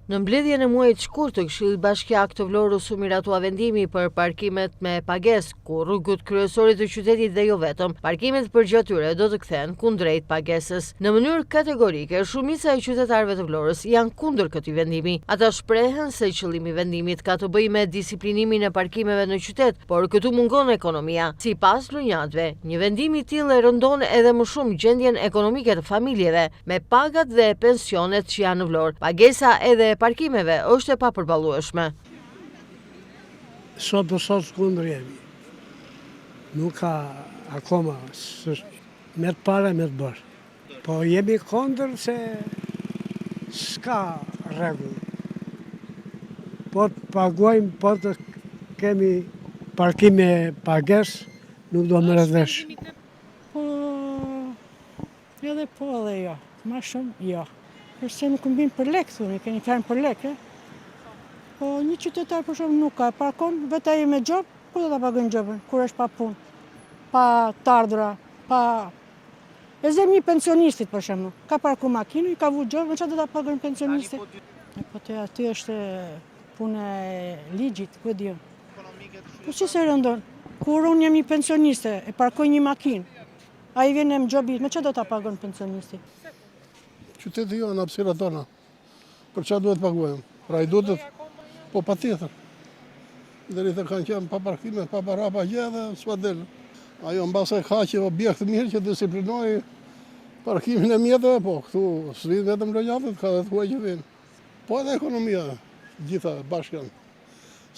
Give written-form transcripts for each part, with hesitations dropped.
Në mbledhjen e muajit shkurt të Këshillit Bashkiak të Vlorës u miratua vendimi për parkimet me pagesë, ku rrugët kryesorë të qytetit dhe jo vetëm, parkimet përgjatyre do të kthehen kundrejt pagesës. Në mënyrë kategorike, shumica e qytetarëve të Vlorës janë kundër këtij vendimi. Ata shprehen se qëllimi i vendimit ka të bëjë me disiplinimin e parkimeve në qytet, por këtu mungon ekonomia. Sipas lunjatëve, një vendim i tillë rëndon edhe më shumë gjendjen ekonomike të familjeve, me pagat dhe pensionet që janë në Vlorë. Pagesa edhe parkimeve është e papërballueshme. Sot për sot kundër jemi. Nuk ka akoma me të pare me të bërë. Po jemi kundër se s'ka rregull. Po të paguajmë, po të kemi parkime pagesë, nuk do merret vesh. Po edhe po edhe jo, ma shumë jo. Përse nuk mbin për lek, thuni, keni fjarën për lek, Po një qytetar për shumë nuk ka parkon, vetë ai me gjop, ku do ta pagojnë gjopën, kur është pa punë, pa të ardhura, pa... E zem një pensionistit për shumë, ka parku makinu, i ka vu gjopën, çfarë do ta pagojnë pensionistit? Po te aty është punë e ligjit, ku e di. Po që se rëndon? Kur unë jam një pensioniste, e parkoj një makinë, ai vjen me gjobi, me çfarë do ta pagojnë pensionisti? Qyteti jo në hapësira tona, për çfarë duhet paguajmë? Pra i duhet, po pa tjetër. Deri të kanë qenë pa parkime, pa para, pa gjë dhe s'pa del. Ajo mbase ka që objekt mirë që disiplinoj parkimin e mjetëve, po këtu s'vin vetëm lojatët, ka dhe të huaj që vinë. Po edhe ekonomia, gjitha bashkën.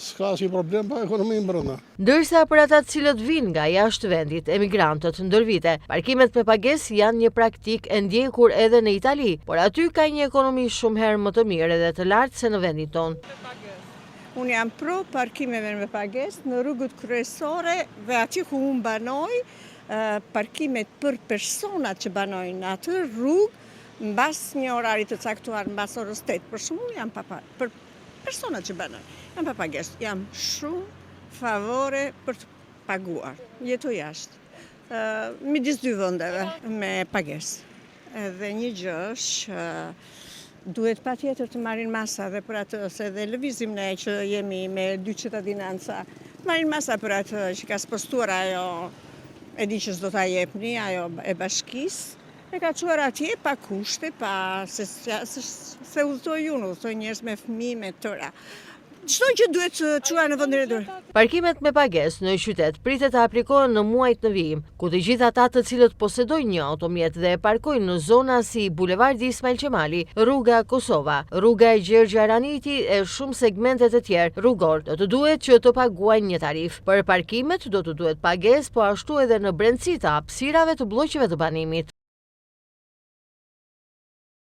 S'ka si problem pa ekonominë brenda. Ndërsa për ata të cilët vinë nga jashtë vendit, emigrantët ndër vite, parkimet me pagesë janë një praktikë e ndjekur edhe në Itali, por aty ka një ekonomi shumë herë më të mirë edhe të lartë se në vendin tonë. Unë jam pro parkimeve me pagesë në rrugët kryesore dhe aty ku unë banoj, parkimet për personat që banojnë në atë rrugë mbas një orari të caktuar, mbas orës 8, për shembull jam për personat që banojnë. Jam pa pagesë, jam shumë favore për të paguar. Jetoj jashtë, midis dy vendeve me pagesë. Edhe një gjë është duhet patjetër të marrin masa dhe për atë, se dhe lëvizim ne që jemi me dy cittadinanca, marrin masa për atë që ka spostuar ajo, e di që s'do ta jepni, ajo e bashkisë, e ka çuar atje pa kushte, pa se udhtoj unë, udhtoj njerëz me fëmijë, me tëra. Çdo gjë duhet çuar në vendin e dur. Parkimet me pagesë në qytet pritet të aplikohen në muajt në vijim, ku të gjithë ata të cilët posedojnë një automjet dhe e parkojnë në zona si Bulevardi Ismail Qemali, rruga Kosova, rruga e Gjergj Araniti e shumë segmentet e tjerë rrugor, do të duhet që të paguajnë një tarif. Për parkimet do të duhet pagesë, po ashtu edhe në brendësi të hapësirave të blloqeve të banimit.